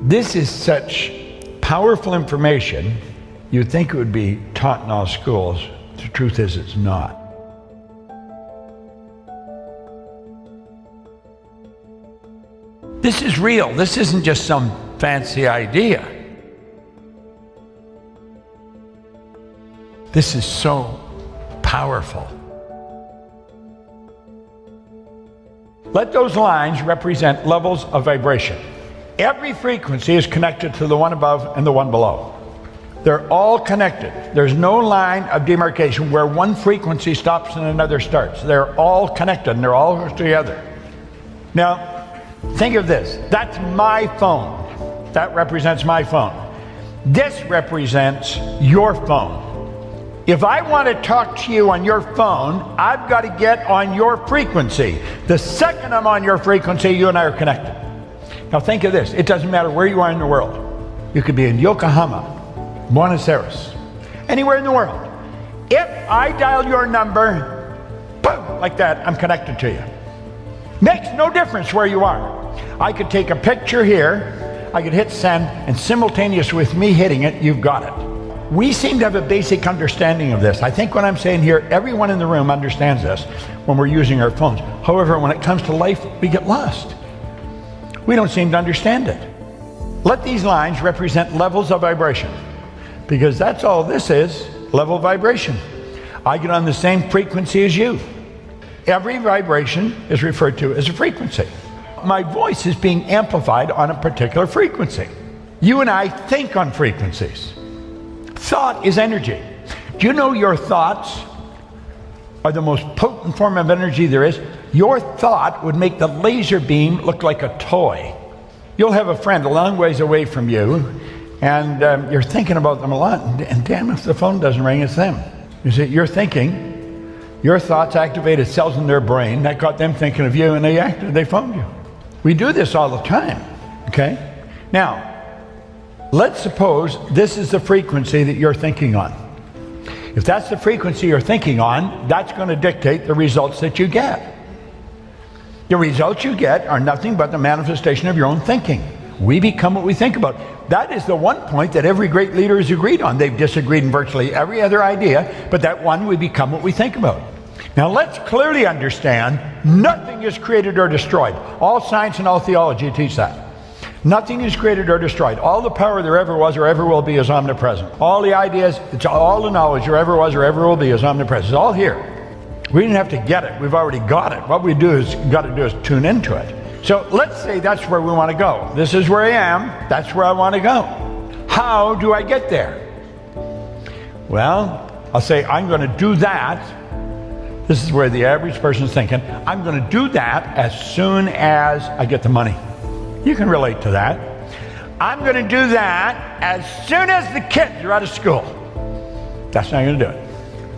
This is such powerful information, you'd think it would be taught in all schools. The truth is, it's not. This is real. This isn't just some fancy idea. This is so powerful. Let those lines represent levels of vibration. Every frequency is connected to the one above and the one below. They're all connected. There's no line of demarcation where one frequency stops and another starts. They're all connected and they're all together. Now, think of this. That's my phone. That represents my phone. This represents your phone. If I want to talk to you on your phone, I've got to get on your frequency. The second I'm on your frequency, you and I are connected. Now think of this. It doesn't matter where you are in the world. You could be in Yokohama, Buenos Aires, anywhere in the world. If I dial your number, boom, like that, I'm connected to you. Makes no difference where you are. I could take a picture here, I could hit send, and simultaneous with me hitting it, you've got it. We seem to have a basic understanding of this. I think what I'm saying here, everyone in the room understands this when we're using our phones. However, when it comes to life, we get lost. We don't seem to understand it. Let these lines represent levels of vibration, because that's all this is, level vibration. I get on the same frequency as you. Every vibration is referred to as a frequency. My voice is being amplified on a particular frequency. You and I think on frequencies. Thought is energy. Do you know your thoughts are the most potent form of energy there is? Your thought would make the laser beam look like a toy. You'll have a friend a long ways away from you, and you're thinking about them a lot, and damn if the phone doesn't ring, it's them. You see, you're thinking, your thoughts activated cells in their brain, that got them thinking of you, and they phoned you. We do this all the time, okay? Now, let's suppose this is the frequency that you're thinking on. If that's the frequency you're thinking on, that's going to dictate the results that you get. The results you get are nothing but the manifestation of your own thinking. We become what we think about. That is the one point that every great leader has agreed on. They've disagreed in virtually every other idea, but that one, we become what we think about. Now let's clearly understand, nothing is created or destroyed. All science and all theology teach that. Nothing is created or destroyed. All the power there ever was or ever will be is omnipresent. All the ideas, all the knowledge there ever was or ever will be is omnipresent. It's all here. We didn't have to get it. We've already got it. What we got to do is tune into it. So let's say that's where we want to go. This is where I am. That's where I want to go. How do I get there? Well, I'll say I'm going to do that. This is where the average person is thinking. I'm going to do that as soon as I get the money. You can relate to that. I'm going to do that as soon as the kids are out of school. That's not going to do it.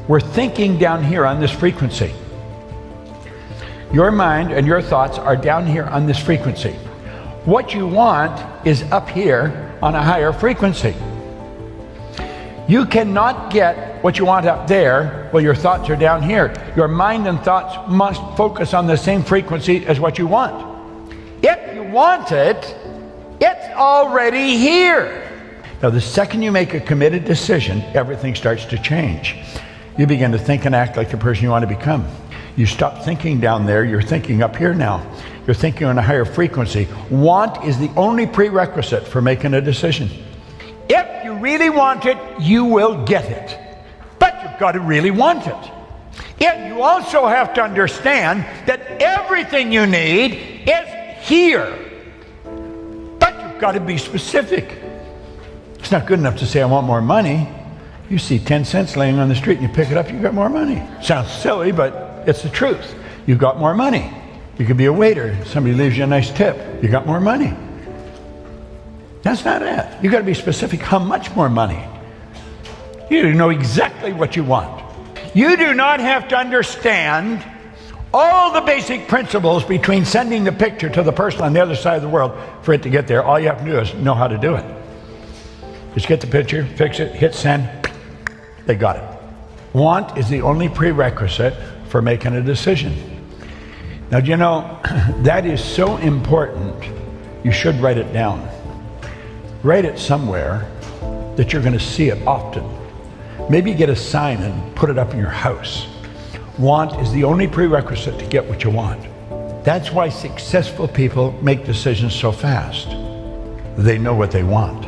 We're thinking down here on this frequency. Your mind and your thoughts are down here on this frequency. What you want is up here on a higher frequency. You cannot get what you want up there while your thoughts are down here. Your mind and thoughts must focus on the same frequency as what you want. If you want it, it's already here. Now, the second you make a committed decision, everything starts to change. You begin to think and act like the person you want to become. You stop thinking down there, you're thinking up here now. You're thinking on a higher frequency. Want is the only prerequisite for making a decision. If you really want it, you will get it. But you've got to really want it. Yet you also have to understand that everything you need is here. But you've got to be specific. It's not good enough to say, I want more money. You see 10 cents laying on the street and you pick it up, you got more money. Sounds silly, but it's the truth. You got more money. You could be a waiter, somebody leaves you a nice tip, you got more money. That's not it. You got to be specific how much more money. You know exactly what you want. You do not have to understand all the basic principles between sending the picture to the person on the other side of the world for it to get there. All you have to do is know how to do it. Just get the picture, fix it, hit send, they got it. Want is the only prerequisite for making a decision. Now, do you know, that is so important, you should write it down. Write it somewhere that you're going to see it often. Maybe get a sign and put it up in your house. Want is the only prerequisite to get what you want. That's why successful people make decisions so fast. They know what they want.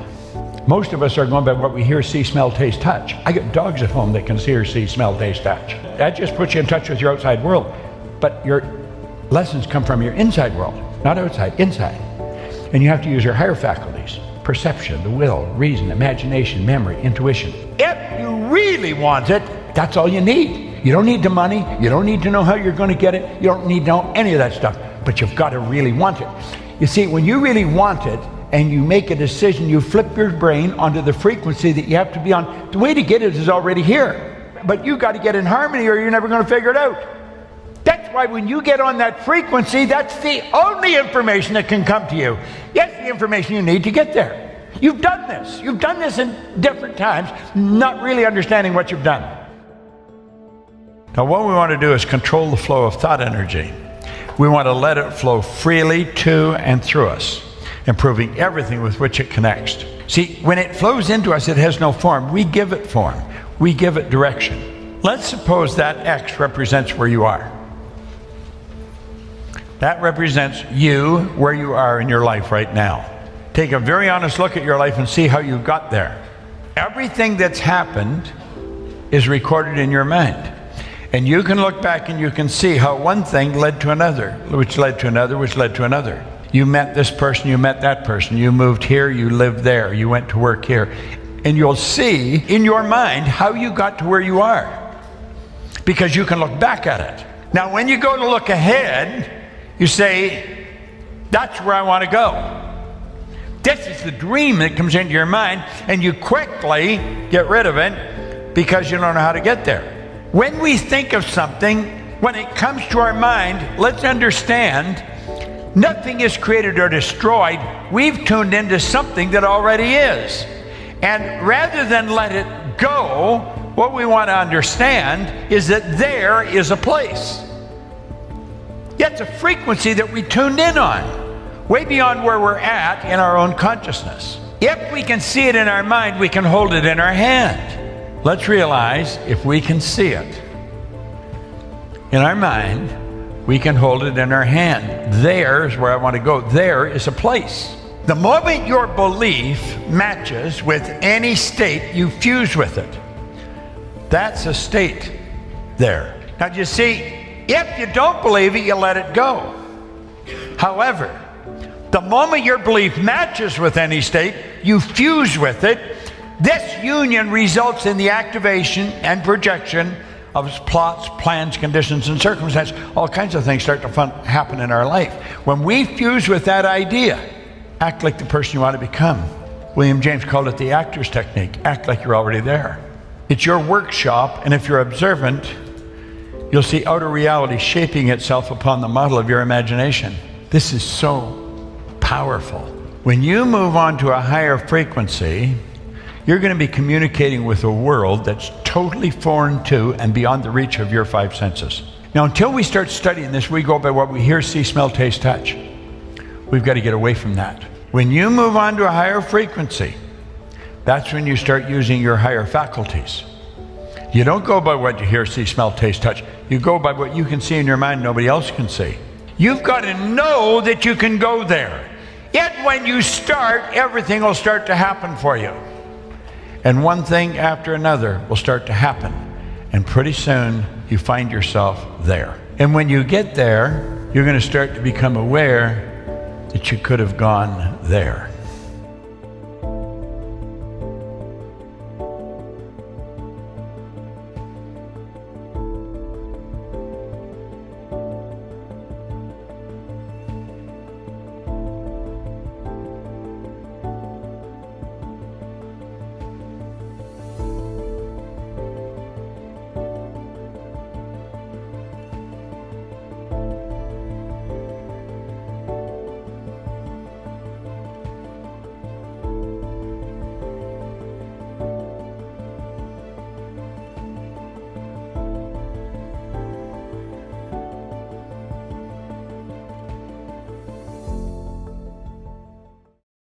Most of us are going by what we hear, see, smell, taste, touch. I got dogs at home that can hear, see, smell, taste, touch. That just puts you in touch with your outside world. But your lessons come from your inside world, not outside, inside. And you have to use your higher faculties: perception, the will, reason, imagination, memory, intuition. If you really want it, that's all you need. You don't need the money. You don't need to know how you're going to get it. You don't need to know any of that stuff. But you've got to really want it. You see, when you really want it and you make a decision, you flip your brain onto the frequency that you have to be on. The way to get it is already here. But you've got to get in harmony or you're never going to figure it out. That's why when you get on that frequency, that's the only information that can come to you. Yes, the information you need to get there. You've done this. You've done this in different times, not really understanding what you've done. Now, what we want to do is control the flow of thought energy. We want to let it flow freely to and through us, improving everything with which it connects. See, when it flows into us, it has no form. We give it form. We give it direction. Let's suppose that X represents where you are. That represents you, where you are in your life right now. Take a very honest look at your life and see how you got there. Everything that's happened is recorded in your mind. And you can look back and you can see how one thing led to another, which led to another, which led to another. You met this person, you met that person, you moved here, you lived there, you went to work here. And you'll see in your mind how you got to where you are, because you can look back at it. Now, when you go to look ahead, you say, that's where I want to go. This is the dream that comes into your mind, and you quickly get rid of it because you don't know how to get there. When we think of something, when it comes to our mind, let's understand nothing is created or destroyed. We've tuned into something that already is. And rather than let it go, what we want to understand is that there is a place. It's a frequency that we tuned in on, way beyond where we're at in our own consciousness. If we can see it in our mind, we can hold it in our hand. Let's realize if we can see it in our mind, we can hold it in our hand. There is where I want to go. There is a place. The moment your belief matches with any state, you fuse with it. That's a state there. Now, do you see, if you don't believe it, you let it go. However, the moment your belief matches with any state, you fuse with it. This union results in the activation and projection of plots, plans, conditions, and circumstances. All kinds of things start to happen in our life. When we fuse with that idea, act like the person you want to become. William James called it the actor's technique. Act like you're already there. It's your workshop, and if you're observant, you'll see outer reality shaping itself upon the model of your imagination. This is so powerful. When you move on to a higher frequency, you're going to be communicating with a world that's totally foreign to and beyond the reach of your five senses. Now, until we start studying this, we go by what we hear, see, smell, taste, touch. We've got to get away from that. When you move on to a higher frequency, that's when you start using your higher faculties. You don't go by what you hear, see, smell, taste, touch. You go by what you can see in your mind nobody else can see. You've got to know that you can go there. Yet when you start, everything will start to happen for you. And one thing after another will start to happen. And pretty soon, you find yourself there. And when you get there, you're going to start to become aware that you could have gone there.